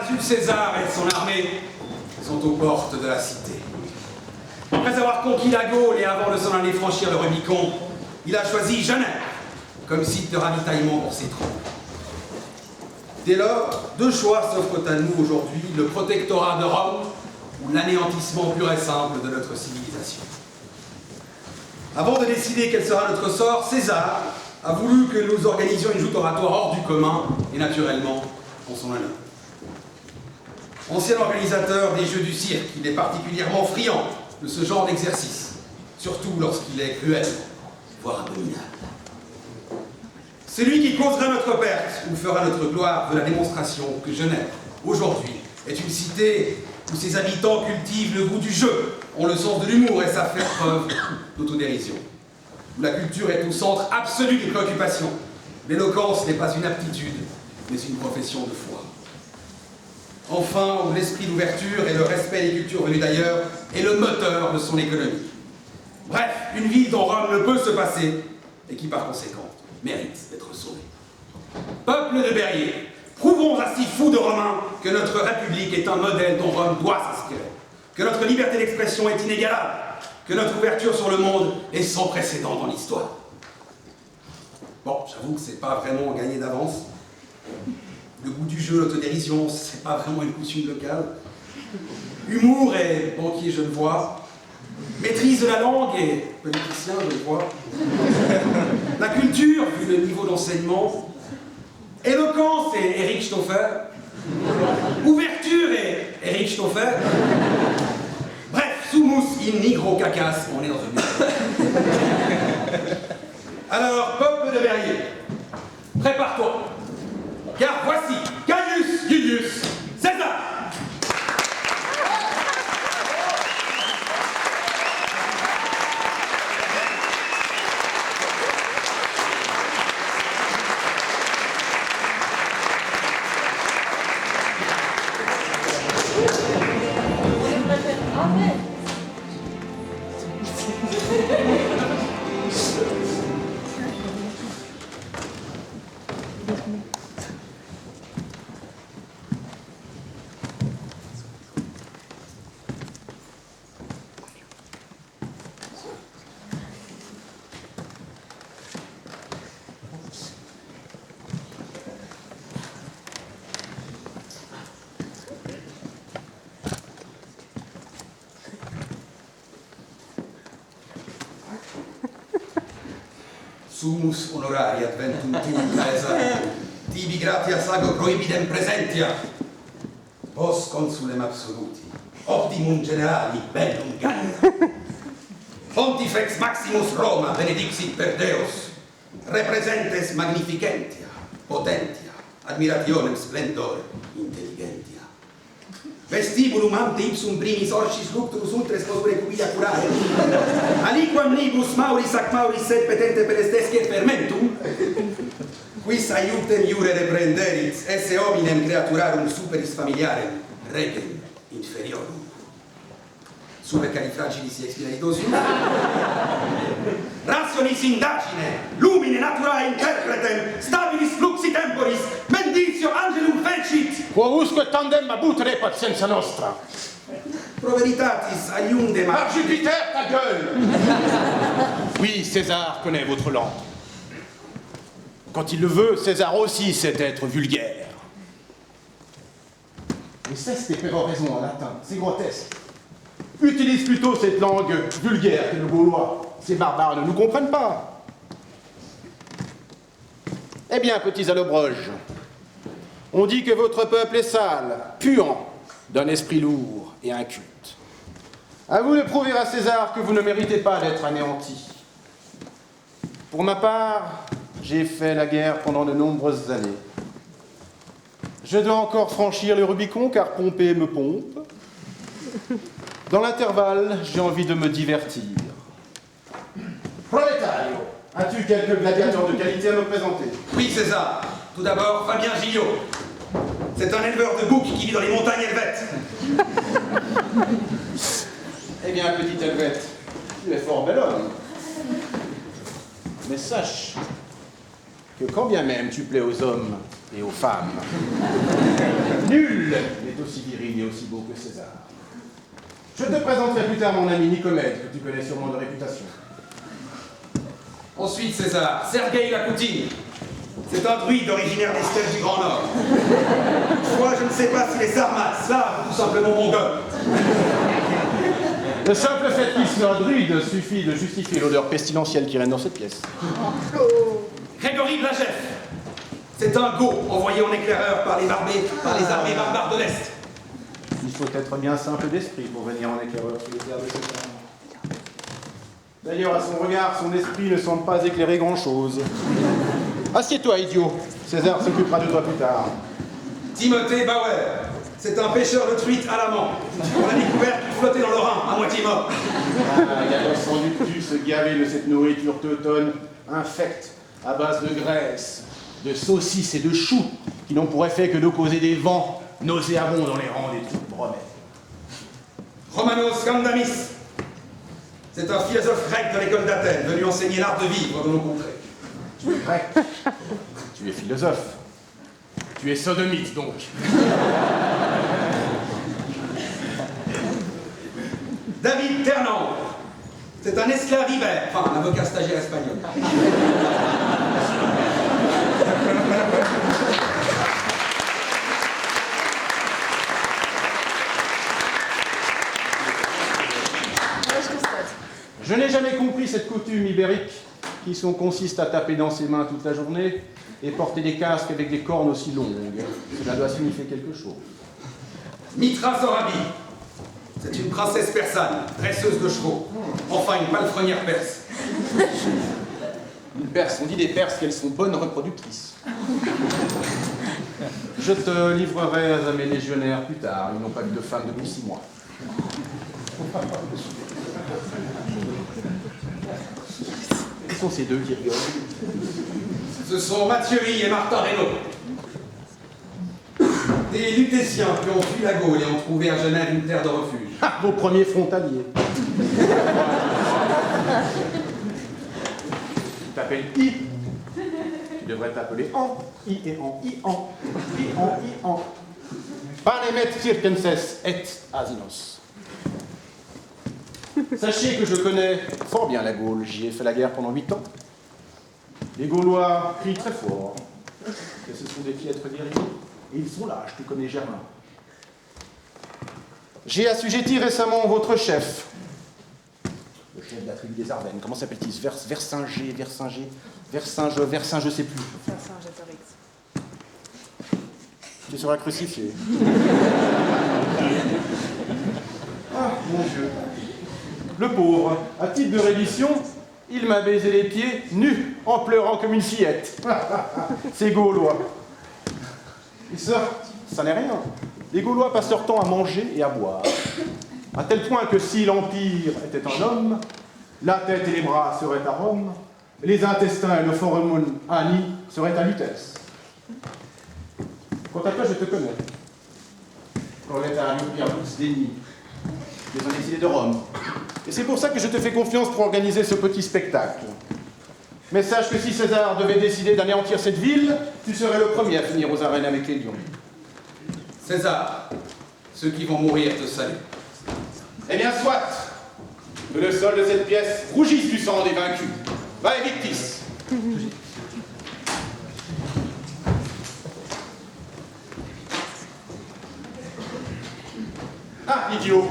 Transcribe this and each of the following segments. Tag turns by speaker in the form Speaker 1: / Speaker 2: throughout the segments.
Speaker 1: battu César et son armée sont aux portes de la cité. Après avoir conquis la Gaule et avant de s'en aller franchir le Rubicon, il a choisi Genève comme site de ravitaillement pour ses troupes. Dès lors, deux choix s'offrent à nous aujourd'hui, le protectorat de Rome ou l'anéantissement pur et simple de notre civilisation. Avant de décider quel sera notre sort, César a voulu que nous organisions une joute oratoire hors du commun et naturellement en son honneur. Ancien organisateur des Jeux du cirque, il est particulièrement friand de ce genre d'exercice, surtout lorsqu'il est cruel, voire abominable. Celui qui causera notre perte ou fera notre gloire de la démonstration que Genève, aujourd'hui, est une cité où ses habitants cultivent le goût du jeu, ont le sens de l'humour et savent faire preuve d'autodérision. Où la culture est au centre absolu des préoccupations. L'éloquence n'est pas une aptitude, mais une profession de foi. Enfin, où l'esprit d'ouverture et le respect des cultures venues d'ailleurs est le moteur de son économie. Bref, une ville dont Rome ne peut se passer et qui, par conséquent, mérite d'être sauvée. Peuple de Berrier, prouvons à 6 fous de Romains que notre République est un modèle dont Rome doit s'inspirer, que notre liberté d'expression est inégalable, que notre ouverture sur le monde est sans précédent dans l'histoire. Bon, j'avoue que c'est pas vraiment gagné d'avance. Le goût du jeu, l'autodérision, c'est pas vraiment une coutume locale. Humour et banquier genevois. Maîtrise de la langue et politicien, je le vois. La culture, vu le niveau d'enseignement. Éloquence et Eric Stauffer. Ouverture et Eric Stauffer. Bref, sumus in nigro cacas, on est dans une... Alors, peuple de Berrier, prépare-toi. Car voici Gaius Julius César. Sumus honorari adventum tuum Caesar, tibi gratias ago prohibidem presentia, vos consulem absoluti, optimum generali bellum Gallia. Pontifex Maximus Roma benedixit per Deus, representes magnificentia, potentia, admirationem splendore, intelligentia. Vestibulum ante ipsum primis orcis lucturus ultres posture cubia curare. Aliquam nibus Mauris ac Mauris sed petente pelestesque fermentum, quis aiutem iure reprenderit, esse hominem creaturarum superis familiarem, regem inferiorum. Super califragilis expeditosium. Rationis indagine, lumine naturae interpretem, stabilis fluxi temporis, mendicio angelum fecit.
Speaker 2: Quousque tandem abutere patienza nostra.
Speaker 1: Proveritatis aliundem.
Speaker 2: Par Jupiter, ta gueule. Oui, César connaît votre langue. Quand il le veut, César aussi sait être vulgaire. Mais cesse tes péroraisons en latin, c'est grotesque. Utilise plutôt cette langue vulgaire que le Gaulois. Ces barbares ne nous comprennent pas. Eh bien, petits allobroges, on dit que votre peuple est sale, puant, d'un esprit lourd et inculte. À vous de prouver à César que vous ne méritez pas d'être anéanti. Pour ma part, j'ai fait la guerre pendant de nombreuses années. Je dois encore franchir le Rubicon car Pompée me pompe. Dans l'intervalle, j'ai envie de me divertir. Proletario, as-tu quelques gladiateurs de qualité à me présenter?
Speaker 1: Oui, César. Tout d'abord, Fabien Gillot. C'est un éleveur de boucs qui vit dans les montagnes helvètes.
Speaker 2: Eh bien, petite helvète, tu es fort bel homme. Mais sache que quand bien même tu plais aux hommes, et aux femmes. Nul n'est aussi viril et aussi beau que César. Je te présenterai plus tard mon ami Nicomède, que tu connais sûrement de réputation.
Speaker 1: Ensuite, César, Sergueï Lakoutine. C'est un druide originaire des steppes du Grand Nord. Toutefois, je ne sais pas si les Sarmates savent tout simplement mongols.
Speaker 2: Le simple fait qu'il soit un druide suffit de justifier l'odeur pestilentielle qui règne dans cette pièce.
Speaker 1: Grégory Blagev. C'est un go envoyé en éclaireur par les armées barbares de l'Est.
Speaker 2: Il faut être bien simple d'esprit pour venir en éclaireur sous les terres de César. D'ailleurs, à son regard, son esprit ne semble pas éclairer grand-chose. Assieds-toi, idiot. César s'occupera de toi plus tard.
Speaker 1: Timothée Bauer. C'est un pêcheur de truites à l'amant. On l'a découvert qu'il flottait dans le Rhin, à moitié mort.
Speaker 2: Il a sans doute dû se gaver de cette nourriture teutonne, infecte, à base de graisse, de saucisses et de choux, qui n'ont pour effet que de causer des vents nauséabonds dans les rangs des troupes romaines.
Speaker 1: Romanos Gandamis. C'est un philosophe grec de l'école d'Athènes, venu enseigner l'art de vivre dans nos contrées.
Speaker 2: Tu es grec. Tu es philosophe. Tu es sodomite, donc.
Speaker 1: David Ternand. C'est un esclave ibère, enfin, un avocat stagiaire espagnol.
Speaker 2: Je n'ai jamais compris cette coutume ibérique qui consiste à taper dans ses mains toute la journée et porter des casques avec des cornes aussi longues. Cela doit signifier quelque chose.
Speaker 1: Mitra Sorabi. C'est une princesse persane, dresseuse de chevaux. Enfin, une palefrenière perse.
Speaker 2: Une Perse, on dit des Perses qu'elles sont bonnes reproductrices. Je te livrerai à mes légionnaires plus tard. Ils n'ont pas eu de femme depuis 6 mois. Qui sont ces deux qui rigolent?
Speaker 1: Ce sont Mathieu I et Martin Reynaud. Des Lutétiens qui ont fui la Gaule et ont trouvé à Genève une terre de refuge.
Speaker 2: Ah, vos premiers frontaliers. Tu t'appelles I. Tu devrais t'appeler En. I et En. I en. I en. I en. Panemet circenses et asinos. Sachez que je connais fort bien la Gaule. J'y ai fait la guerre pendant 8 ans. Les Gaulois crient très fort. Et ce sont des piètres guerriers. Et ils sont lâches, tu connais Germain. J'ai assujetti récemment votre chef. Le chef de la tribu des Ardennes. Comment s'appelle-t-il? Versinger, je sais plus. Tu seras crucifié. Ah, mon Dieu. Le pauvre, à titre de reddition, il m'a baisé les pieds, nu, en pleurant comme une fillette. C'est Gaulois. Et ça n'est rien. Les Gaulois passent leur temps à manger et à boire. À tel point que si l'Empire était un homme, la tête et les bras seraient à Rome, et les intestins et le foramen ani seraient à Lutèce. Quant à toi, je te connais. Prolétario Pierlux Deni. Tu es un exilé de Rome. Et c'est pour ça que je te fais confiance pour organiser ce petit spectacle. Mais sache que si César devait décider d'anéantir cette ville, tu serais le premier à finir aux arènes avec les lions.
Speaker 1: César, ceux qui vont mourir te saluent.
Speaker 2: Eh bien, soit que le sol de cette pièce rougisse du sang des vaincus. Va Evictis. Ah, idiot.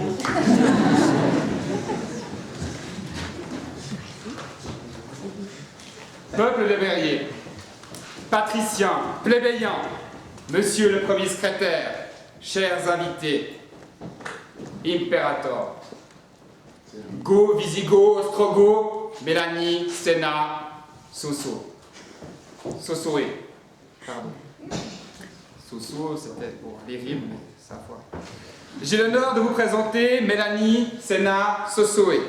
Speaker 3: Peuple de Verrier, patriciens, plébéiens, monsieur le premier secrétaire, chers invités, imperator, Go, Visigo, Ostrogo, Mélanie, Sénat, Soso. Sosoé, pardon. Soso, c'était pour les rimes, mais ça fois. J'ai l'honneur de vous présenter Mélanie, Sénat, Sosoé.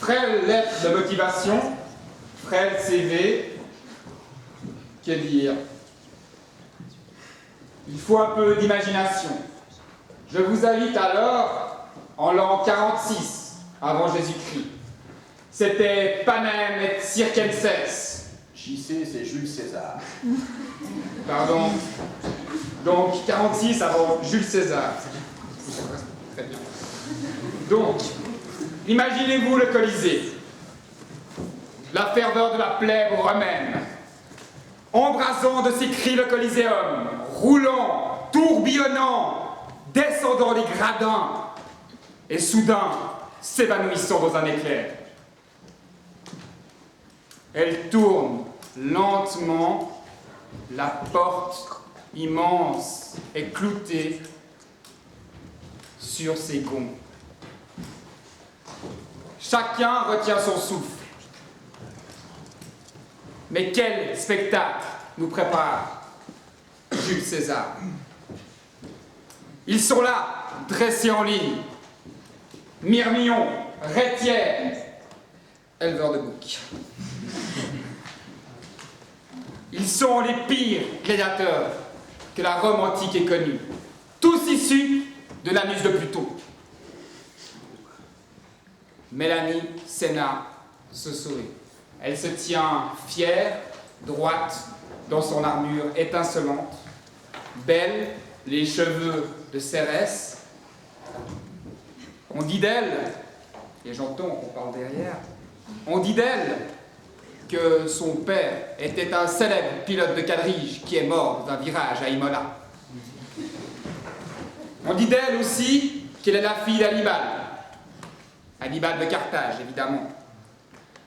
Speaker 3: Frêle lettre de motivation, frêle CV, que dire? Il faut un peu d'imagination, Je vous invite alors en l'an 46 avant Jésus-Christ. C'était Panem et Circenses.
Speaker 2: JC, c'est Jules César.
Speaker 3: Pardon. Donc 46 avant Jules César. Très bien. Donc, imaginez-vous le Colisée. La ferveur de la plèbe romaine. Embrasant de ses cris le Coliséum, roulant, tourbillonnant, descendant les gradins, et soudain s'évanouissant dans un éclair. Elle tourne lentement, la porte immense est cloutée sur ses gonds. Chacun retient son souffle. Mais quel spectacle nous prépare Jules César? Ils sont là, dressés en ligne. Myrmillon, Rétière, éleveurs de boucs. Ils sont les pires gladiateurs que la Rome antique ait connus, tous issus de l'anus de Pluton. Mélanie Sénat se sourit. Elle se tient fière, droite, dans son armure étincelante, belle, les cheveux de Cérès. On dit d'elle, et j'entends qu'on parle derrière, on dit d'elle que son père était un célèbre pilote de quadrige qui est mort dans un virage à Imola. On dit d'elle aussi qu'elle est la fille d'Hannibal. Hannibal de Carthage, évidemment.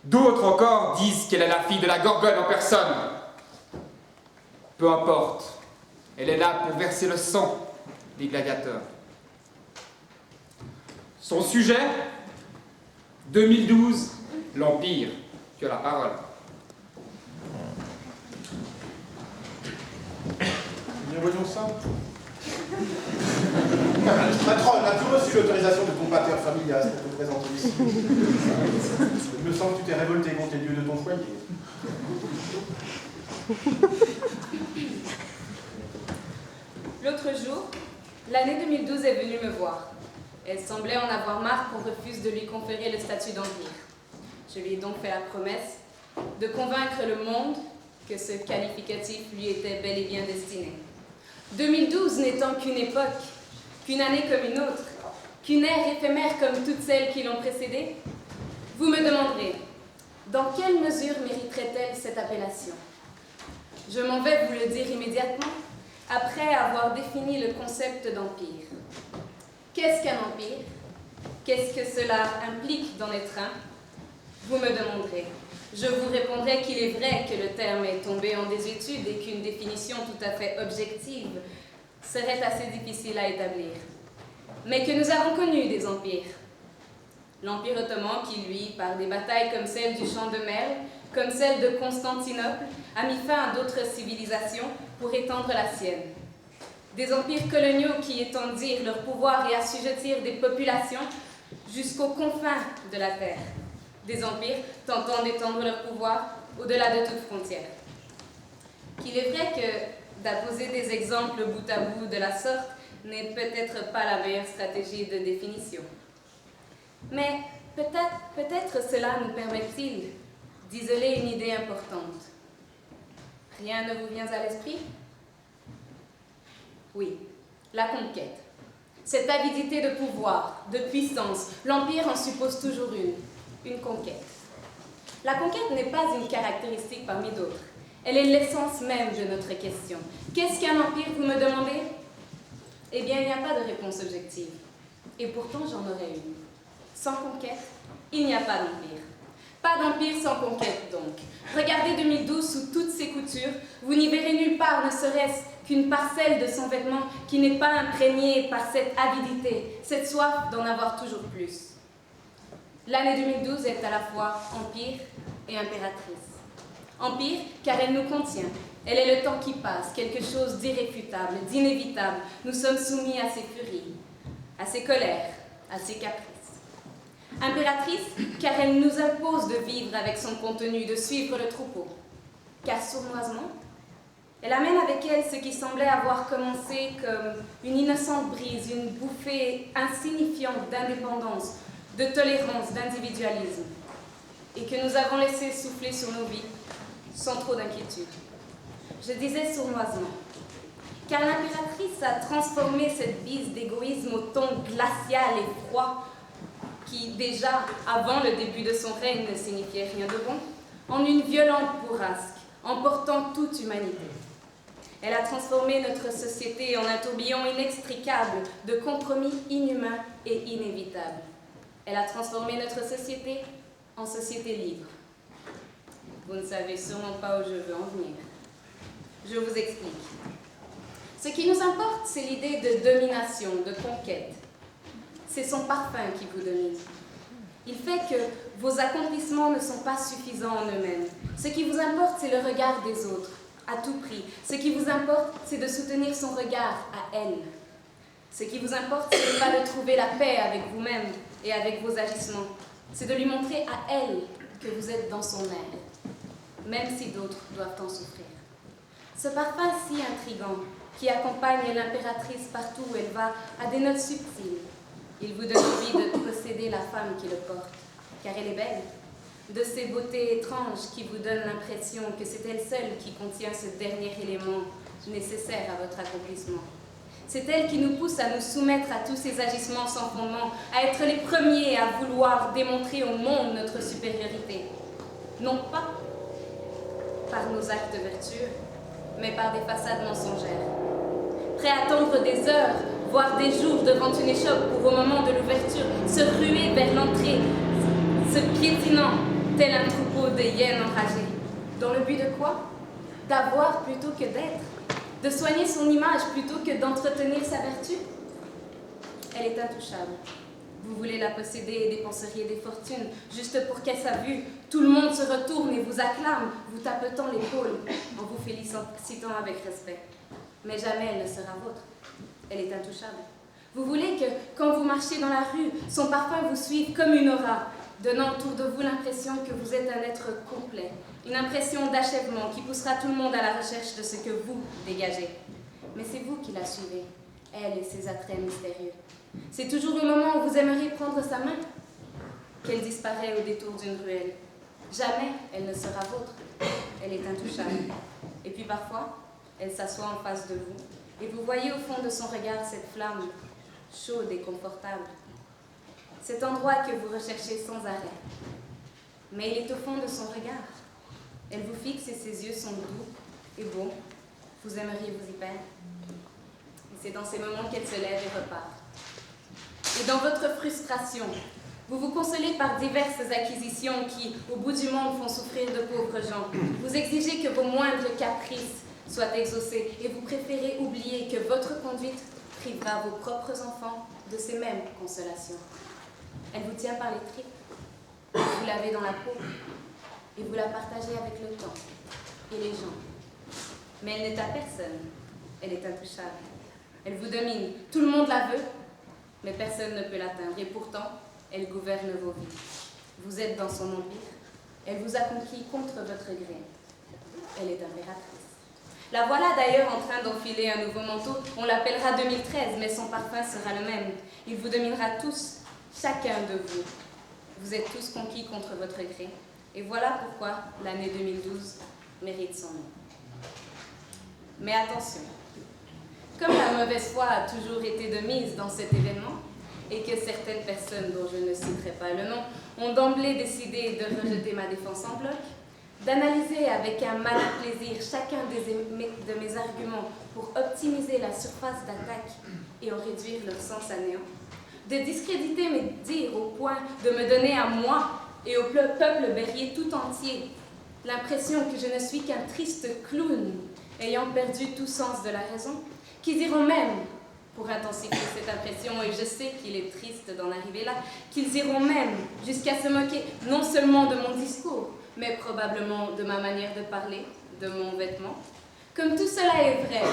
Speaker 3: D'autres encore disent qu'elle est la fille de la Gorgone en personne. Peu importe, elle est là pour verser le sang des gladiateurs. Son sujet, 2012, l'Empire. Tu as la parole.
Speaker 2: Bien, voyons ça. Patronne, as-tu reçu l'autorisation de ton pater familias pour te présenter ici? Il me semble que tu t'es révolté contre les dieux de ton foyer.
Speaker 4: L'autre jour, l'année 2012 est venue me voir. Elle semblait en avoir marre qu'on refuse de lui conférer le statut d'empire. Je lui ai donc fait la promesse de convaincre le monde que ce qualificatif lui était bel et bien destiné. 2012 n'étant qu'une époque, qu'une année comme une autre, qu'une ère éphémère comme toutes celles qui l'ont précédée, vous me demanderez, dans quelle mesure mériterait-elle cette appellation? Je m'en vais vous le dire immédiatement, après avoir défini le concept d'empire. Qu'est-ce qu'un empire? Qu'est-ce que cela implique d'en être un? Vous me demanderez. Je vous répondrai qu'il est vrai que le terme est tombé en désuétude et qu'une définition tout à fait objective serait assez difficile à établir. Mais que nous avons connu des empires. L'Empire ottoman qui, lui, par des batailles comme celle du Champ de Merle, comme celle de Constantinople, a mis fin à d'autres civilisations pour étendre la sienne. Des empires coloniaux qui étendirent leur pouvoir et assujettirent des populations jusqu'aux confins de la terre. Des empires tentant d'étendre leur pouvoir au-delà de toute frontière. Qu'il est vrai que d'apposer des exemples bout à bout de la sorte n'est peut-être pas la meilleure stratégie de définition. Mais peut-être cela nous permet-il d'isoler une idée importante. Rien ne vous vient à l'esprit? Oui, la conquête. Cette avidité de pouvoir, de puissance, l'Empire en suppose toujours une conquête. La conquête n'est pas une caractéristique parmi d'autres. Elle est l'essence même de notre question. Qu'est-ce qu'un empire, vous me demandez? Eh bien, il n'y a pas de réponse objective. Et pourtant, j'en aurais une. Sans conquête, il n'y a pas d'empire. Pas d'empire sans conquête, donc. Regardez 2012 sous toutes ses coutures, vous n'y verrez nulle part, ne serait-ce qu'une parcelle de son vêtement qui n'est pas imprégnée par cette avidité, cette soif d'en avoir toujours plus. L'année 2012 est à la fois empire et impératrice. Empire, car elle nous contient. Elle est le temps qui passe, quelque chose d'irréfutable, d'inévitable. Nous sommes soumis à ses furies, à ses colères, à ses caprices. Impératrice, car elle nous impose de vivre avec son contenu, de suivre le troupeau. Car sournoisement, Elle amène avec elle ce qui semblait avoir commencé comme une innocente brise, une bouffée insignifiante d'indépendance, de tolérance, d'individualisme, et que nous avons laissé souffler sur nos vies sans trop d'inquiétude. Je disais sournoisement, car l'impératrice a transformé cette bise d'égoïsme au ton glacial et froid, qui déjà, avant le début de son règne, ne signifiait rien de bon, en une violente bourrasque, emportant toute humanité. Elle a transformé notre société en un tourbillon inextricable de compromis inhumains et inévitables. Elle a transformé notre société en société libre. Vous ne savez sûrement pas où je veux en venir. Je vous explique. Ce qui nous importe, c'est l'idée de domination, de conquête. C'est son parfum qui vous domine. Il fait que vos accomplissements ne sont pas suffisants en eux-mêmes. Ce qui vous importe, c'est le regard des autres, à tout prix. Ce qui vous importe, c'est de soutenir son regard à elle. Ce qui vous importe, ce n'est pas de trouver la paix avec vous-même et avec vos agissements. C'est de lui montrer à elle que vous êtes dans son aile, même si d'autres doivent en souffrir. Ce parfum si intrigant, qui accompagne l'impératrice partout où elle va, a des notes subtiles. Il vous donne envie de posséder la femme qui le porte, car elle est belle, de ces beautés étranges qui vous donnent l'impression que c'est elle seule qui contient ce dernier élément nécessaire à votre accomplissement. C'est elle qui nous pousse à nous soumettre à tous ces agissements sans fondement, à être les premiers à vouloir démontrer au monde notre supériorité. Non pas par nos actes vertueux, mais par des façades mensongères. Prêt à attendre des heures, voire des jours devant une échoppe pour au moment de l'ouverture se ruer vers l'entrée, se piétinant tel un troupeau de hyènes enragées. Dans le but de quoi? D'avoir plutôt que d'être, de soigner son image plutôt que d'entretenir sa vertu. Elle est intouchable. Vous voulez la posséder et dépenseriez des fortunes, juste pour qu'à sa vue, tout le monde se retourne et vous acclame, vous tapotant l'épaule, en vous félicitant avec respect. Mais jamais elle ne sera vôtre. Elle est intouchable. Vous voulez que, quand vous marchez dans la rue, son parfum vous suive comme une aura, donnant autour de vous l'impression que vous êtes un être complet, une impression d'achèvement qui poussera tout le monde à la recherche de ce que vous dégagez. Mais c'est vous qui la suivez, elle et ses attraits mystérieux. C'est toujours le moment où vous aimeriez prendre sa main qu'elle disparaît au détour d'une ruelle. Jamais elle ne sera vôtre. Elle est intouchable. Et puis parfois, elle s'assoit en face de vous, et vous voyez au fond de son regard cette flamme chaude et confortable. Cet endroit que vous recherchez sans arrêt. Mais il est au fond de son regard. Elle vous fixe et ses yeux sont doux et beaux. Vous aimeriez vous y perdre. Et c'est dans ces moments qu'elle se lève et repart. Et dans votre frustration, vous vous consolez par diverses acquisitions qui, au bout du monde, font souffrir de pauvres gens. Vous exigez que vos moindres caprices soient exaucés et vous préférez oublier que votre conduite privera vos propres enfants de ces mêmes consolations. Elle vous tient par les tripes, vous l'avez dans la peau et vous la partagez avec le temps et les gens. Mais elle n'est à personne, elle est intouchable. Elle vous domine, tout le monde la veut, mais personne ne peut l'atteindre et pourtant, elle gouverne vos vies. Vous êtes dans son empire, elle vous a conquis contre votre gré. Elle est impératrice. La voilà d'ailleurs en train d'enfiler un nouveau manteau. On l'appellera 2013, mais son parfum sera le même. Il vous dominera tous, chacun de vous. Vous êtes tous conquis contre votre gré. Et voilà pourquoi l'année 2012 mérite son nom. Mais attention, comme la mauvaise foi a toujours été de mise dans cet événement, et que certaines personnes dont je ne citerai pas le nom ont d'emblée décidé de rejeter ma défense en bloc, d'analyser avec un malin plaisir chacun de mes arguments pour optimiser la surface d'attaque et en réduire leur sens à néant, de discréditer mes dires au point de me donner à moi et au peuple berrier tout entier l'impression que je ne suis qu'un triste clown ayant perdu tout sens de la raison, qui diront même, pour intensifier cette impression, et je sais qu'il est triste d'en arriver là, qu'ils iront même jusqu'à se moquer non seulement de mon discours, mais probablement de ma manière de parler, de mon vêtement. Comme tout cela est vrai,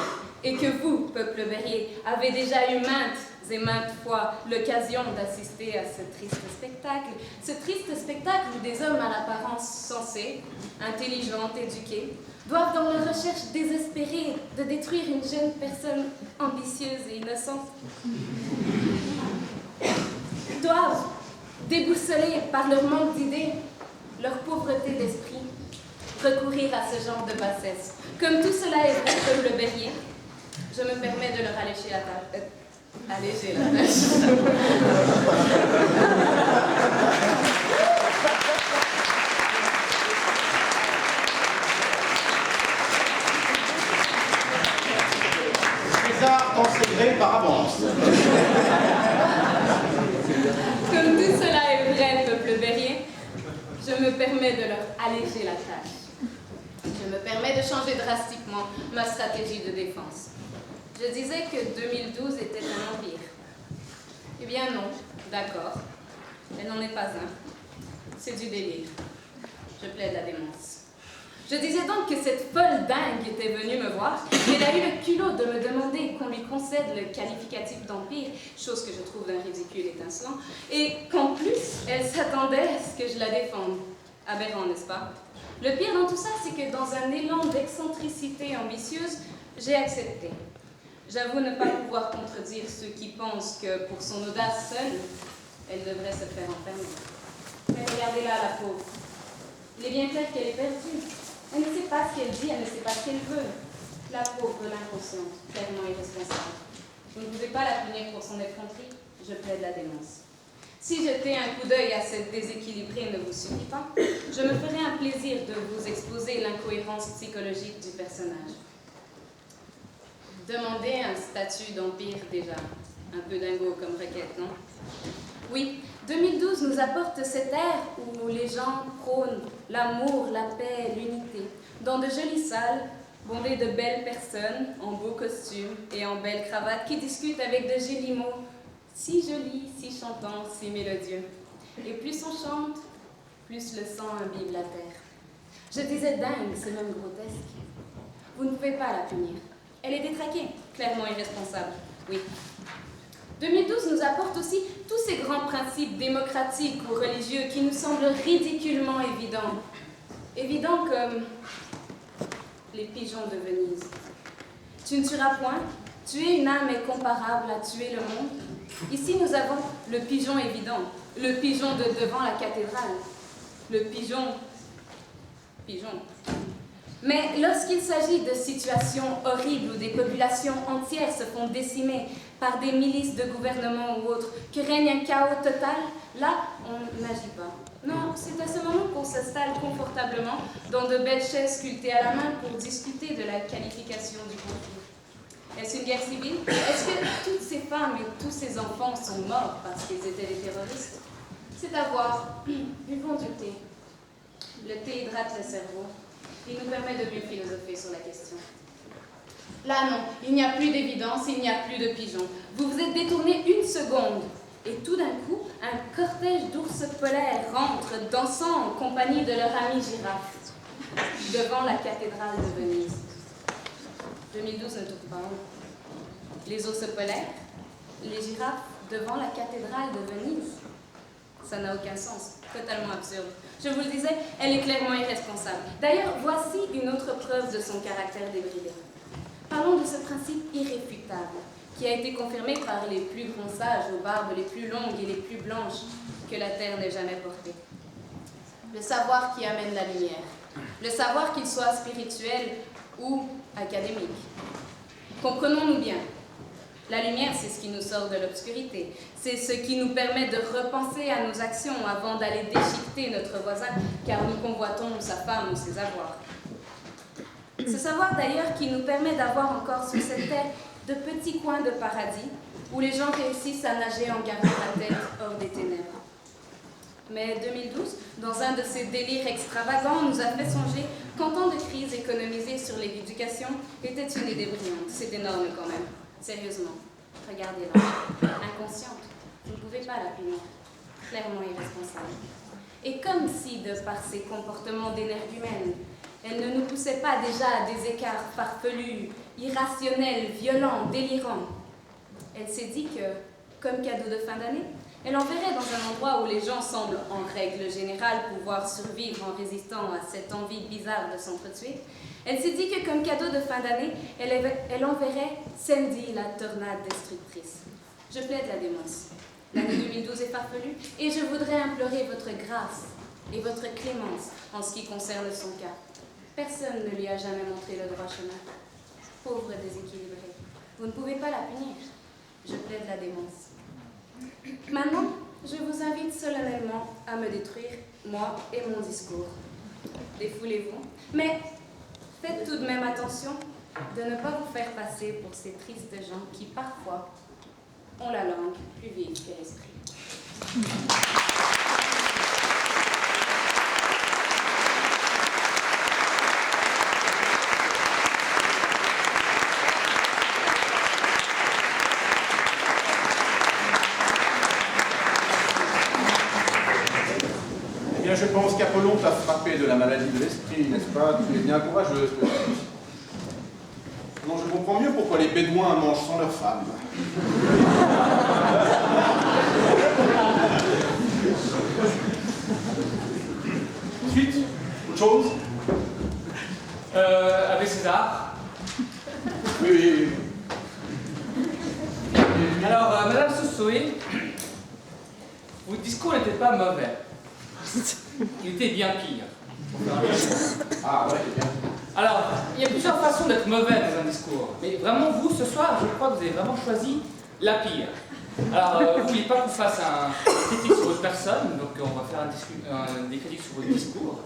Speaker 4: et que vous, peuple berrier, avez déjà eu maintes et maintes fois l'occasion d'assister à ce triste spectacle où des hommes à l'apparence sensée, intelligents, éduqués, doivent dans leur recherche désespérée de détruire une jeune personne ambitieuse et innocente, doivent, déboussolés par leur manque d'idées, leur pauvreté d'esprit, recourir à ce genre de bassesse. Comme tout cela est vrai comme le Berrier, je me permets de leur alléger la tâche.
Speaker 2: César t'en sait gré par avance.
Speaker 4: Comme tout cela est vrai, peuple Berrier, je me permets de leur alléger la tâche. Je me permets de changer drastiquement ma stratégie de défense. Je disais que 2012 était un empire. Eh bien non, d'accord, elle n'en est pas un. C'est du délire. Je plaide la démence. Je disais donc que cette folle dingue était venue me voir, et elle a eu le culot de me demander qu'on lui concède le qualificatif d'empire, chose que je trouve d'un ridicule étincelant, et qu'en plus, elle s'attendait à ce que je la défende. Aberrant, n'est-ce pas? Le pire dans tout ça, c'est que dans un élan d'excentricité ambitieuse, j'ai accepté. J'avoue ne pas pouvoir contredire ceux qui pensent que pour son audace seule, elle devrait se faire enfermer. Mais regardez-la, la pauvre. Il est bien clair qu'elle est perdue. Elle ne sait pas ce qu'elle dit, elle ne sait pas ce qu'elle veut. La pauvre, l'inconsciente, clairement irresponsable. Vous ne pouvez pas la punir pour son effronterie, je plaide la démence. Si jeter un coup d'œil à cette déséquilibrée ne vous suffit pas, je me ferai un plaisir de vous exposer l'incohérence psychologique du personnage. Demandez un statut d'empire déjà. Un peu dingo comme requête, non? Oui, 2012 nous apporte cet air où les gens prônent l'amour, la paix, l'unité, dans de jolies salles, bondées de belles personnes, en beaux costumes et en belles cravates, qui discutent avec de jolis mots, si jolis, si chantants, si mélodieux. Et plus on chante, plus le sang imbibe la terre. Je disais dingue, c'est même grotesque. Vous ne pouvez pas la punir. Elle est détraquée, clairement irresponsable, oui. 2012 nous apporte aussi tous ces grands principes démocratiques ou religieux qui nous semblent ridiculement évidents. Évidents comme les pigeons de Venise. Tu ne tueras point, tuer une âme est comparable à tuer le monde. Ici nous avons le pigeon évident, le pigeon de devant la cathédrale, le pigeon. Mais lorsqu'il s'agit de situations horribles où des populations entières se font décimer par des milices de gouvernement ou autres, que règne un chaos total, là, on n'agit pas. Non, c'est à ce moment qu'on s'installe confortablement dans de belles chaises sculptées à la main pour discuter de la qualification du conflit. Est-ce une guerre civile? Est-ce que toutes ces femmes et tous ces enfants sont morts parce qu'ils étaient des terroristes? C'est à voir. Buvons du thé. Le thé hydrate le cerveau. Il nous permet de mieux philosopher sur la question. Là, non, il n'y a plus d'évidence, il n'y a plus de pigeons. Vous vous êtes détourné une seconde, et tout d'un coup, un cortège d'ours polaires rentre, dansant en compagnie de leur ami girafe, devant la cathédrale de Venise. 2012 ne tourne pas haut. Les ours polaires, les girafes devant la cathédrale de Venise. Ça n'a aucun sens, totalement absurde. Je vous le disais, elle est clairement irresponsable. D'ailleurs, voici une autre preuve de son caractère débridé. Parlons de ce principe irréfutable, qui a été confirmé par les plus grands sages aux barbes les plus longues et les plus blanches que la terre n'ait jamais portées. Le savoir qui amène la lumière. Le savoir qu'il soit spirituel ou académique. Comprenons-nous bien. La lumière, c'est ce qui nous sort de l'obscurité. C'est ce qui nous permet de repenser à nos actions avant d'aller déchiqueter notre voisin, car nous convoitons sa femme ou ses avoirs. Ce savoir d'ailleurs qui nous permet d'avoir encore sur cette terre de petits coins de paradis où les gens réussissent à nager en gardant la tête hors des ténèbres. Mais 2012, dans un de ces délires extravagants, nous a fait songer qu'en temps de crise, économiser sur l'éducation était une idée brillante. C'est énorme quand même. Sérieusement, regardez-la. Inconsciente, vous ne pouvez pas la punir. Clairement irresponsable. Et comme si, de par ses comportements d'énergumène, elle ne nous poussait pas déjà à des écarts farfelus, irrationnels, violents, délirants. Elle s'est dit que comme cadeau de fin d'année, elle enverrait dans un endroit où les gens semblent, en règle générale, pouvoir survivre en résistant à cette envie bizarre de s'entretuer. Elle s'est dit que comme cadeau de fin d'année, elle enverrait Sandy, la tornade destructrice. Je plaide la démence. L'année 2012 est farfelue et je voudrais implorer votre grâce et votre clémence en ce qui concerne son cas. Personne ne lui a jamais montré le droit chemin. Pauvre déséquilibrée, vous ne pouvez pas la punir. Je plaide la démence. Maintenant, je vous invite solennellement à me détruire, moi et mon discours. Défoulez-vous, mais faites tout de même attention de ne pas vous faire passer pour ces tristes gens qui, parfois, ont la langue plus vive que l'esprit.
Speaker 2: Eh bien, je pense qu'Apollon t'a frappé de la maladie de l'esprit, n'est-ce pas? Tu es bien courageuse. Non, je comprends mieux pourquoi les Bédouins mangent sans leurs femmes. Ensuite, autre chose?
Speaker 3: Avec César.
Speaker 2: Oui, oui, oui.
Speaker 3: Alors, Madame Sosoé, votre discours n'était pas mauvais. Il était bien pire.
Speaker 2: Ah ouais, c'est bien.
Speaker 3: Alors, il y a plusieurs façons d'être mauvais dans un discours. Mais vraiment, vous, ce soir, je crois que vous avez vraiment choisi la pire. Alors, vous ne voulez pas qu'on fasse une critique sur votre personne, donc on va faire des critiques sur votre discours.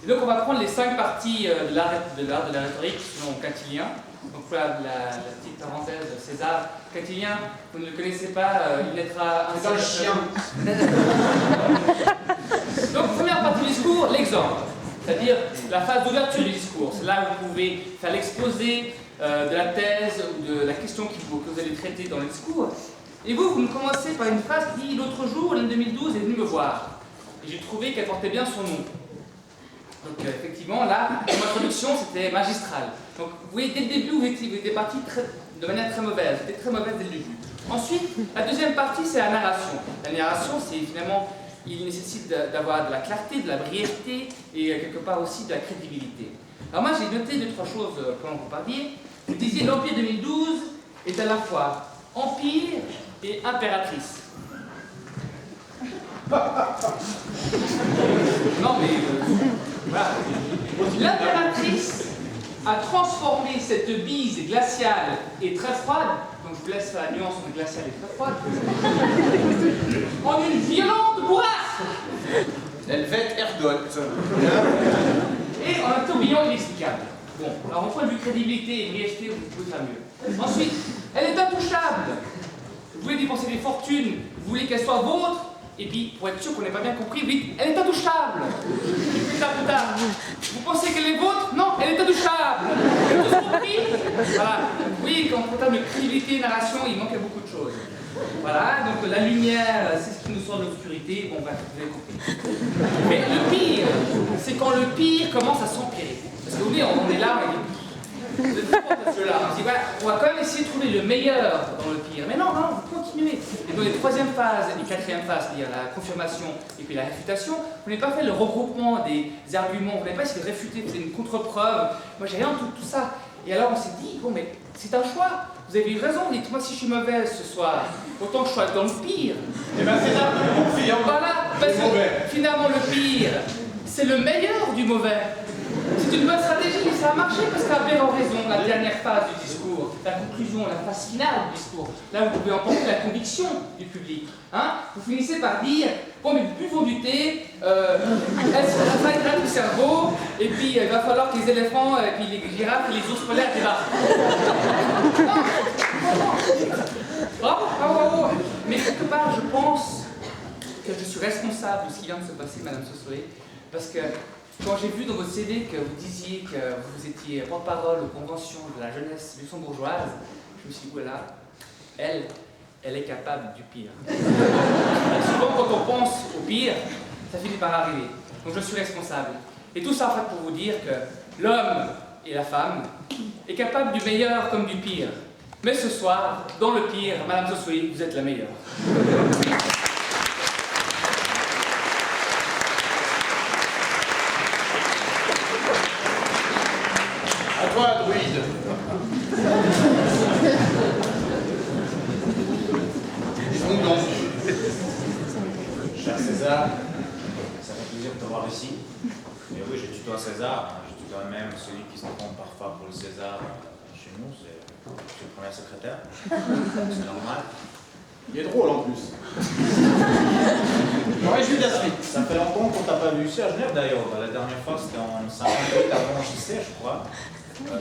Speaker 3: Et donc, on va prendre les 5 parties de l'art de la rhétorique selon Quintilien. Donc, voilà la petite parenthèse, César. Quintilien, vous ne le connaissez pas, il naîtra
Speaker 1: C'est un chien.
Speaker 3: Donc, première partie du discours, l'exemple. C'est-à-dire la phase d'ouverture du discours. C'est là où vous pouvez faire l'exposé de la thèse ou de la question que vous allez traiter dans le discours. Et vous me commencez par une phrase qui dit « L'autre jour, l'année 2012, est venu me voir. Et j'ai trouvé qu'elle portait bien son nom. » Donc effectivement, là, mon introduction, c'était magistral. Donc vous voyez, dès le début, vous étiez parti de manière très mauvaise. C'était très mauvaise dès le début. Ensuite, la deuxième partie, c'est la narration. La narration, c'est finalement, il nécessite d'avoir de la clarté, de la brièveté et quelque part aussi de la crédibilité. Alors moi, j'ai noté 2-3 choses pendant que vous parliez. Vous disiez l'Empire 2012 est à la fois empire et impératrice. Non mais voilà. L'impératrice a transformé cette bise glaciale et très froide, donc je vous laisse faire la nuance entre glaciale et très froide, en une violente bourrasque.
Speaker 2: Helvète Ergot.
Speaker 3: Et en un tourbillon inexplicable. Bon, alors en point de vue crédibilité et brièveté, vous pouvez faire mieux. Ensuite, elle est intouchable. Vous voulez dépenser des fortunes, vous voulez qu'elle soit vôtre, et puis, pour être sûr qu'on n'ait pas bien compris, vous dites, elle est intouchable. Et plus tard, vous pensez qu'elle est vôtre? Non, elle est intouchable. Vous avez tous compris? Voilà. Oui, quand on parle de crédibilité et narration, il manquait beaucoup de choses. Voilà, donc la lumière, c'est ce qui nous sort de l'obscurité. Bon, bref, vous avez compris. Mais le pire, c'est quand le pire commence à s'empirer. Parce que vous voyez, on est là, on est... Vous êtes fort de cela. On se dit, voilà, on va quand même essayer de trouver le meilleur dans le pire. Mais non, non, vous continuez. Et dans les 3e phases et 4e phases, c'est-à-dire la confirmation et puis la réfutation, vous n'avez pas fait le regroupement des arguments, vous n'avez pas essayé de réfuter, vous avez une contre-preuve. Moi, j'ai rien de tout ça. Et alors, on s'est dit, bon, mais c'est un choix. Vous avez eu raison, dites-moi si je suis mauvaise ce soir. Autant que je sois dans le pire.
Speaker 2: Eh bien, c'est là le confirme.
Speaker 3: Voilà, parce que finalement, le pire, c'est le meilleur du mauvais. C'est une bonne stratégie, mais ça a marché parce qu'Albert a raison, la dernière phase du discours, la conclusion, la phase finale du discours. Là, vous pouvez emporter la conviction du public. Hein, vous finissez par dire, bon, mais buvons du thé, elle va être du cerveau, et puis il va falloir que les éléphants, et puis les girafes, et les ours polaires débarquent. Bravo, bravo, bravo. Mais quelque part, je pense que je suis responsable de ce qui vient de se passer, Madame Sosoé, parce que quand j'ai vu dans votre CV que vous disiez que vous étiez porte-parole aux conventions de la jeunesse luxembourgeoise, je me suis dit, voilà, elle est capable du pire. Et souvent, quand on pense au pire, ça finit par arriver. Donc je suis responsable. Et tout ça, en fait, pour vous dire que l'homme et la femme est capable du meilleur comme du pire. Mais ce soir, dans le pire, Madame Sosui, vous êtes la meilleure.
Speaker 2: À toi, druide. Disons donc.
Speaker 5: Cher César, ça fait plaisir de te voir ici. Et oui, je tutoie César, hein, je tutoie même celui qui se prend parfois pour le César chez nous, c'est le premier secrétaire. C'est normal.
Speaker 2: Il est drôle en plus. Je me réjouis de la suite.
Speaker 5: Ça fait longtemps qu'on t'a pas vu ici à Genève d'ailleurs. La dernière fois c'était en 58 avant JC, je crois.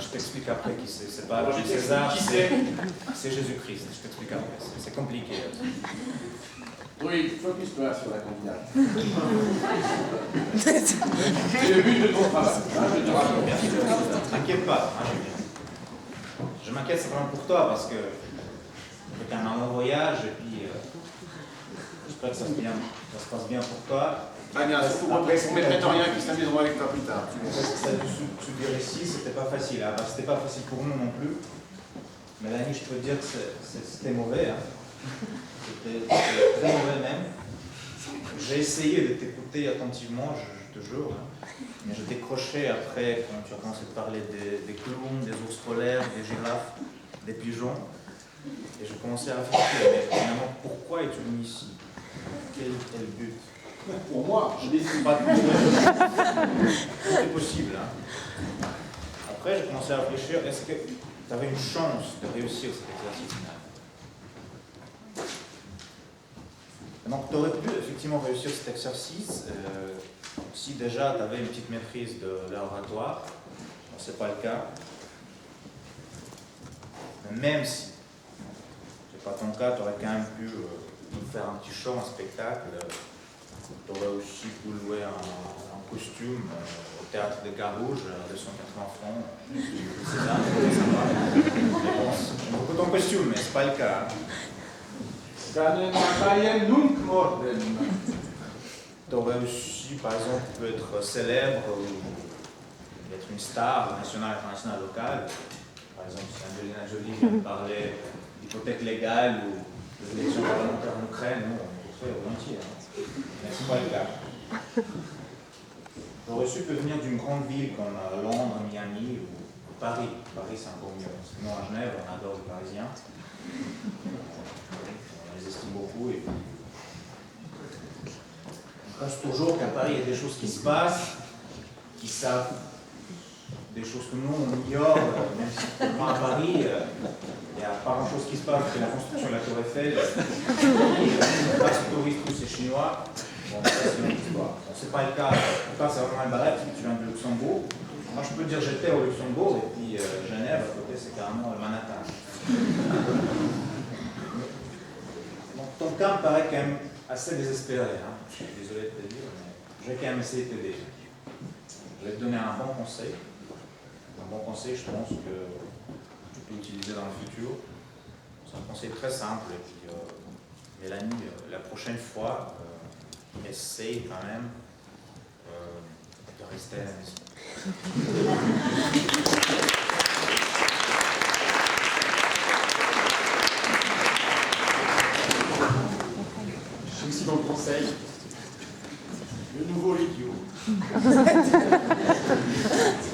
Speaker 5: Je t'explique après qui c'est. C'est pas César, c'est Jésus-Christ. Je t'explique après. C'est compliqué.
Speaker 2: Oui, focus-toi sur la candidate. C'est le but de ton travail. Je te rassure.
Speaker 5: Bien sûr, t'inquiète pas, hein, Julien. Je m'inquiète simplement pour toi parce que c'est un long voyage et puis j'espère que ça se passe bien pour toi.
Speaker 2: Agnès, pour mes prétoriens qui s'amuseront avec toi plus tard.
Speaker 5: Ça tu dire ici, c'était pas facile. Hein. C'était pas facile pour nous non plus. Mélanie, je peux te dire que c'était mauvais. Hein. C'était très mauvais même. J'ai essayé de t'écouter attentivement, je te jure. Hein. Mais je décrochais après quand tu as commencé à parler des clowns, des ours polaires, des girafes, des pigeons. Et je commençais à réfléchir, mais finalement, pourquoi es-tu venu ici? Quel est le but?
Speaker 2: Pour moi, je décide pas de
Speaker 5: Tout est possible. Hein. Après, j'ai commencé à réfléchir, est-ce que tu avais une chance de réussir cet exercice final? Donc, tu aurais pu effectivement réussir cet exercice si déjà tu avais une petite maîtrise de l'oratoire. Bon, ce n'est pas le cas. Mais même si ce n'est pas ton cas, tu aurais quand même pu faire un petit show, un spectacle. Tu aurais aussi pu louer un costume au théâtre de Carouge à 280 francs. C'est ça, c'est sympa. Bon, j'aime beaucoup ton costume, mais ce n'est pas le cas. Tu aurais aussi, par exemple, pu être célèbre ou être une star nationale, internationale, locale. Par exemple, si Angelina Jolie vient de parler d'hypothèque légale ou de l'élection parlementaire en Ukraine, nous, on le fait volontiers. Hein. Mais ce n'est pas le cas. J'aurais su venir d'une grande ville comme Londres, Miami ou Paris. Paris, c'est encore mieux. Parce que nous, à Genève, on adore les Parisiens. On les estime beaucoup. Et on pense toujours qu'à Paris, il y a des choses qui se passent, qui savent des choses que nous, on ignore, même si à Paris, il n'y a pas grand-chose qui se passe, c'est la construction de la Tour Eiffel. On passe aux touristes, tous ces Chinois. Bon, ça, c'est une autre histoire. Bon, c'est pas le cas. En tout cas, c'est vraiment un barrette, tu viens de Luxembourg. Moi, je peux te dire, j'étais au Luxembourg, et puis Genève, à côté, c'est carrément Manhattan. Donc, ton cas me paraît quand même assez désespéré. Hein. Je suis désolé de te le dire, mais je vais quand même essayer de t'aider. Je vais te donner un bon conseil. Un bon conseil, je pense que tu peux utiliser dans le futur. C'est un conseil très simple. Et puis, Mélanie, la prochaine fois, essaye quand même de rester à la maison.
Speaker 3: Je suis aussi dans le conseil.
Speaker 2: Le nouveau idiot.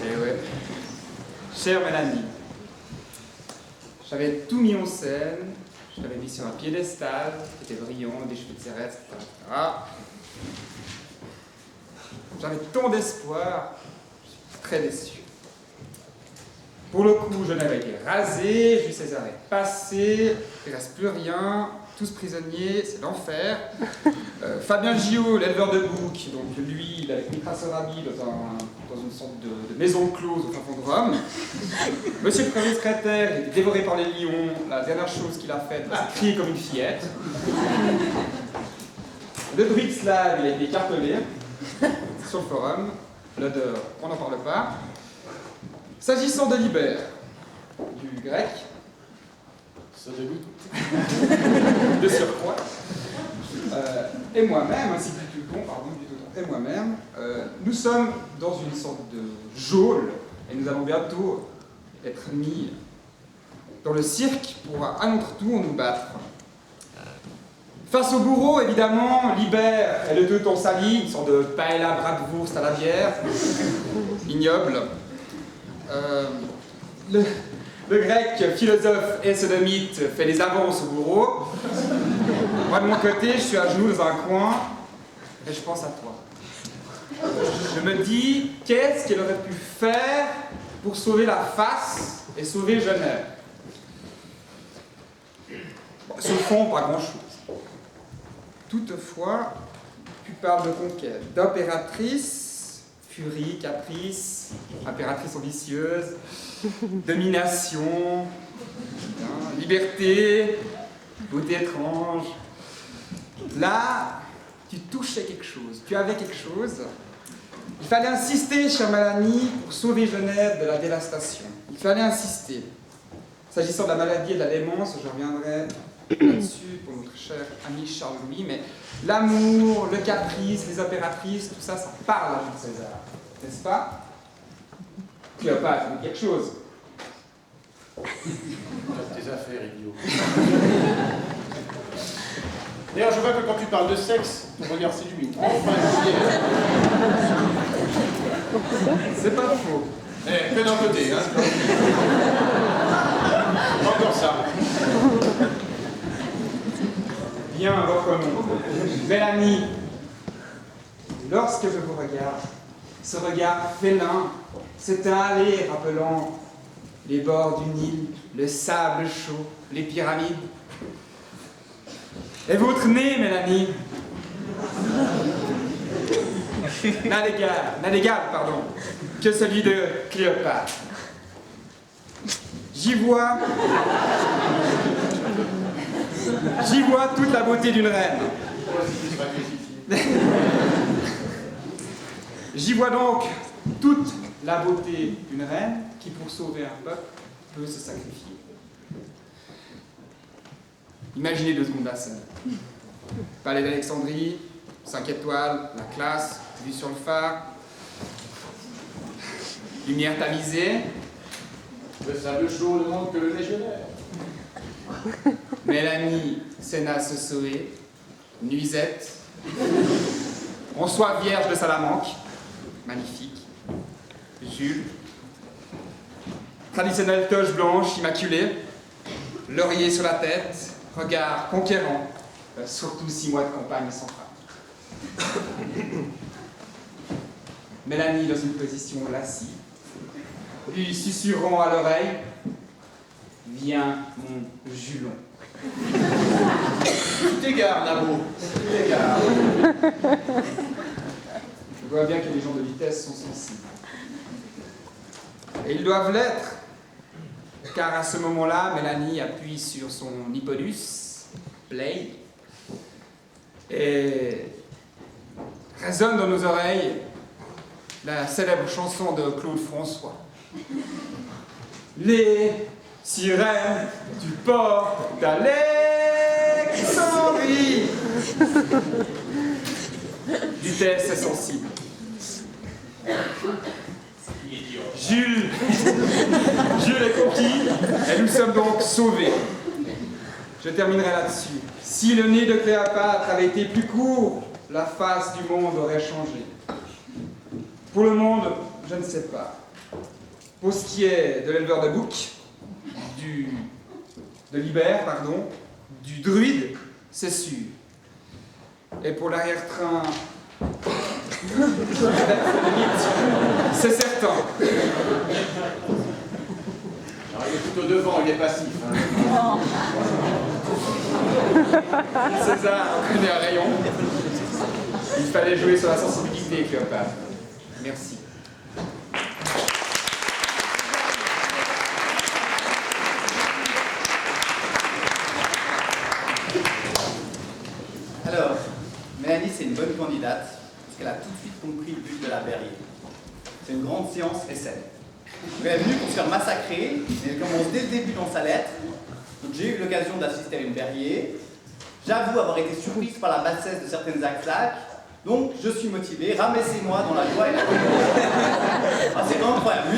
Speaker 3: Et ouais. Chère Mélanie, j'avais tout mis en scène, je t'avais mis sur un piédestal, qui était brillant, des cheveux de cerette, etc. J'avais tant d'espoir, je suis très déçu. Pour le coup, Genève a été rasé, Jules César est passé, il ne reste plus rien, tous prisonniers, c'est l'enfer. Fabien Gillot, l'éleveur de boucs, donc lui, il est avec Mitra Sorabi dans une sorte de maison close au fin fond de Rome. Monsieur le premier secrétaire, il était dévoré par les lions, la dernière chose qu'il a faite, c'est crier comme une fillette. Le druide slave, il a été écartelé sur le forum, l'odeur, on n'en parle pas. S'agissant de Libère, du grec,
Speaker 2: Ça dégoûte.
Speaker 3: de surcroît, et moi-même, ainsi que du Teuton, et moi-même, nous sommes dans une sorte de geôle, et nous allons bientôt être mis dans le cirque pour à notre tour nous battre. Face au bourreau, évidemment, Libère et le teuton sali, une sorte de paella bratwurst à la bière, ignoble. Le grec, philosophe et sodomite, fait des avances au bourreau. Moi, de mon côté, je suis à genoux dans un coin et je pense à toi. Je me dis, qu'est-ce qu'elle aurait pu faire pour sauver la face et sauver Genève? Sur le fond, pas grand-chose. Toutefois, tu parles de conquête, d'impératrice, furie, caprice, impératrice ambitieuse, domination, liberté, beauté étrange. Là, tu touchais quelque chose, tu avais quelque chose. Il fallait insister, chère Mélanie, pour sauver Genève de la dévastation. Il fallait insister. S'agissant de la maladie et de la démence, je reviendrai là-dessus pour notre cher ami Charles-Louis, mais l'amour, le caprice, les impératrices, tout ça, ça parle à Jules César, n'est-ce pas? Cléopâtre, mais quelque chose.
Speaker 2: Tes affaires, idiot. D'ailleurs, je vois que quand tu parles de sexe, ton regard séduit. Enfin,
Speaker 3: C'est pas faux.
Speaker 2: que d'un côté, hein. Encore ça.
Speaker 3: Bien, reprenons. Mélanie, lorsque je vous regarde, ce regard félin s'éteint allé rappelant les bords du Nil, le sable chaud, les pyramides. Et votre nez, Mélanie, n'a d'égal, que celui de Cléopâtre. J'y vois toute la beauté d'une reine. J'y vois donc toute la beauté d'une reine qui, pour sauver un peuple, peut se sacrifier. Imaginez 2 secondes la scène. Palais d'Alexandrie, 5 étoiles, la classe, vue sur le phare, lumière tamisée.
Speaker 2: Le sable chaud ne manque que le légionnaire.
Speaker 3: Mélanie, Sénat Sosoé, Nuisette, François Vierge de Salamanque, magnifique, Jules, traditionnelle toge blanche immaculée, laurier sur la tête, regard conquérant, surtout 6 mois de campagne sans femme. Mélanie dans une position lascive, lui susurrant à l'oreille, viens mon Julon.
Speaker 2: Tu t'égares, Nabo. Tu t'égares.
Speaker 3: Je vois bien que les gens de vitesse sont sensibles. Et ils doivent l'être, car à ce moment-là, Mélanie appuie sur son hippodus, play, et résonne dans nos oreilles la célèbre chanson de Claude François. Les sirènes du port d'Alexandrie. Vitesse est sensible. Jules est conquis et nous sommes donc sauvés. Je terminerai là-dessus. Si le nez de Cléopâtre avait été plus court, la face du monde aurait changé. Pour le monde, je ne sais pas. Pour ce qui est de l'éleveur de boucs, de Libère, du druide, c'est sûr. Et pour l'arrière-train, c'est certain.
Speaker 2: Alors, il est plutôt devant, il est passif. Hein.
Speaker 3: César connaît un rayon. Il fallait jouer sur la sensibilité, Cléopâtre. Merci.
Speaker 6: Alors, Mélanie, c'est une bonne candidate, parce qu'elle a tout de suite compris le but de la Berrier. C'est une grande séance essai. Elle est venue pour se faire massacrer, et elle commence dès le début dans sa lettre. Donc j'ai eu l'occasion d'assister à une Berrier. J'avoue avoir été surprise par la bassesse de certaines axacs. Donc je suis motivé, ramassez-moi dans la joie et la communion. Ah, c'est incroyable.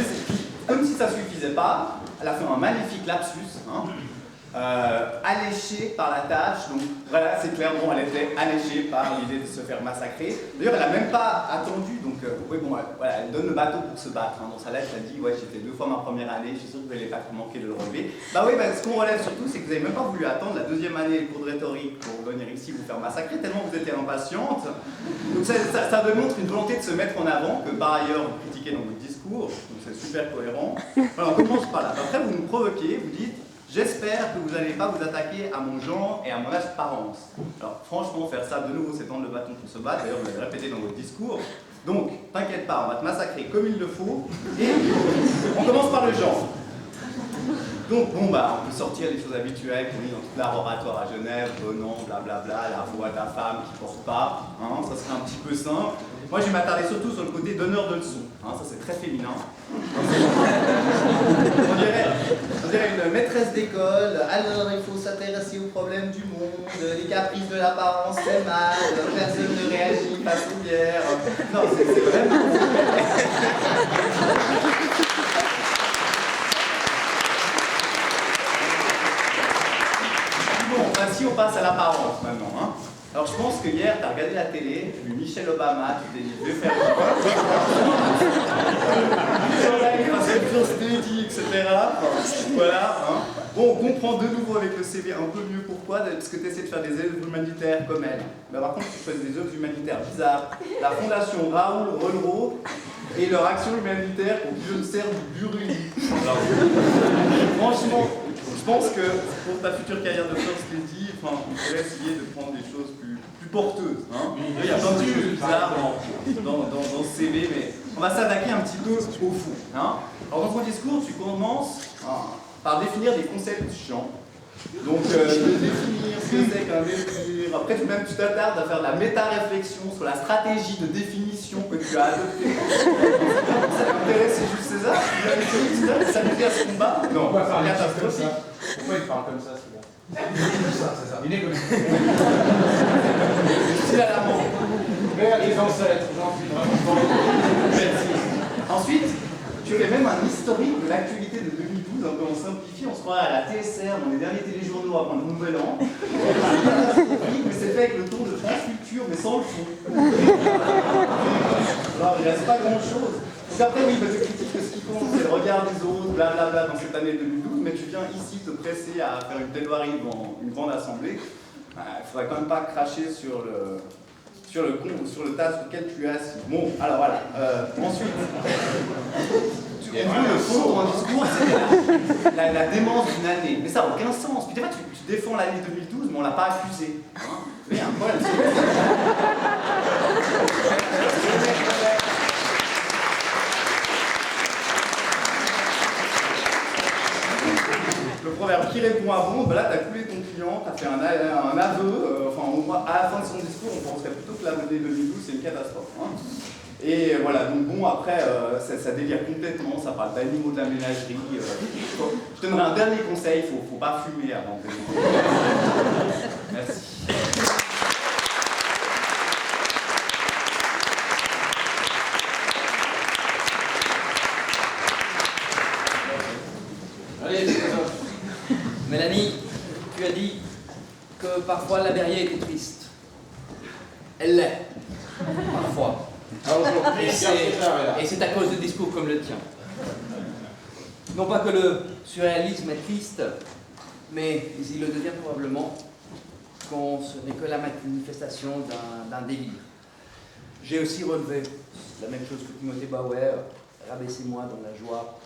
Speaker 6: Comme si ça suffisait pas, elle a fait un magnifique lapsus, hein, alléchée par la tâche. Donc voilà, c'est clairement, elle était alléchée par l'idée de se faire massacrer. D'ailleurs, elle n'a même pas attendu, donc oui, bon, voilà, elle donne le bateau pour se battre. Hein. Dans sa lettre, elle dit, ouais, j'ai fait 2 fois ma première année, je suis sûr que vous n'allez pas manquer de le relever. Bah oui, bah, ce qu'on relève surtout, c'est que vous n'avez même pas voulu attendre la 2e année de cours de rhétorique pour venir ici vous faire massacrer, tellement vous étiez impatiente. Donc ça démontre une volonté de se mettre en avant, que par ailleurs vous critiquez dans votre discours, donc c'est super cohérent. Alors on commence par là. Après, vous nous provoquez, vous dites, j'espère que vous n'allez pas vous attaquer à mon genre et à mon apparence. Alors franchement, faire ça de nouveau, c'est tendre le bâton pour se battre, d'ailleurs vous l'avez répété dans votre discours. Donc, t'inquiète pas, on va te massacrer comme il le faut, et on commence par le genre. Donc, bon, bah, on peut sortir les choses habituelles qu'on lit dans tout l'art oratoire à Genève, Bonan, blablabla, la voix de la femme qui porte pas, hein, ça serait un petit peu simple. Moi, je vais m'attarder surtout sur le côté donneur de leçons, hein, ça c'est très féminin. On dirait une maîtresse d'école, alors il faut s'intéresser aux problèmes du monde, les caprices de l'apparence, c'est mal, personne ne réagit, passe aux bières. Non, c'est vraiment... Si on passe à l'apparence maintenant, hein. Alors je pense que hier, tu as regardé la télé, tu as vu Michelle Obama, tu t'es dit, je vais faire etc. Voilà. Hein. Bon, on comprend de nouveau avec le CV un peu mieux pourquoi, parce que tu essaies de faire des œuvres humanitaires comme elle. Mais par contre, tu fais des œuvres humanitaires bizarres. La fondation Raoul Rollereau et leur action humanitaire pour qui je me sers du Burundi. Franchement, je pense que pour ta future carrière de first lady, enfin, il faudrait essayer de prendre des choses plus porteuses. Hein. Il y a plein de choses bizarres dans ce CV, mais on va s'attaquer un petit peu au fond. Hein. Alors dans ton discours, tu commences par définir des concepts chiants. Donc, définir ce que c'est qu'un délire. Après, tu t'attardes à faire de la méta-réflexion sur la stratégie de définition que tu as adoptée. Ça t'intéresse, c'est juste César? Tu s'amuser à ce combat? Non, c'est catastrophique.
Speaker 2: Pourquoi il parle comme ça, celui-là?
Speaker 1: C'est ça.
Speaker 2: Il est comme ça.
Speaker 6: C'est à la mort.
Speaker 2: Mère des ancêtres, j'en suis vraiment
Speaker 6: Merci. Ensuite, tu fais même un historique de l'actualité de 2012, un peu en simplifié, on se croirait à la TSR dans les derniers téléjournaux avant le Nouvel An. Mais c'est fait avec le tour de France Culture, mais sans le fond. Alors, il ne reste pas grand-chose. Donc après, oui, tu critiques que ce qui compte, c'est le regard des autres, blablabla, dans cette année 2012, mais tu viens ici te presser à faire une plaidoirie devant une grande assemblée. Il ne faudrait quand même pas cracher sur le tas sur lequel tu es assis. Bon, alors voilà. Ensuite, le fond de ton discours, c'est la démence d'une année. Mais ça n'a aucun sens. Puis des fois, tu défends l'année 2012, mais on ne l'a pas accusé. Hein, mais il y a un problème. Le proverbe qui répond à bon, ben là tu as coulé ton client, tu as fait un aveu, enfin à la fin de son discours on penserait plutôt que l'année 2012 c'est une catastrophe. Hein. Et voilà, donc bon après ça délire complètement, ça parle d'animaux de la ménagerie. Je te donnerai un dernier conseil, il ne faut pas fumer avant de... Merci.
Speaker 2: Allez, philosophe.
Speaker 7: Mélanie, tu as dit que parfois la Berrier était triste. Elle l'est. Parfois. Et c'est à cause de discours comme le tien. Non pas que le surréalisme est triste, mais il le devient probablement quand ce n'est que la manifestation d'un délire. J'ai aussi relevé la même chose que Timothée Bauer, rabaissez-moi dans la joie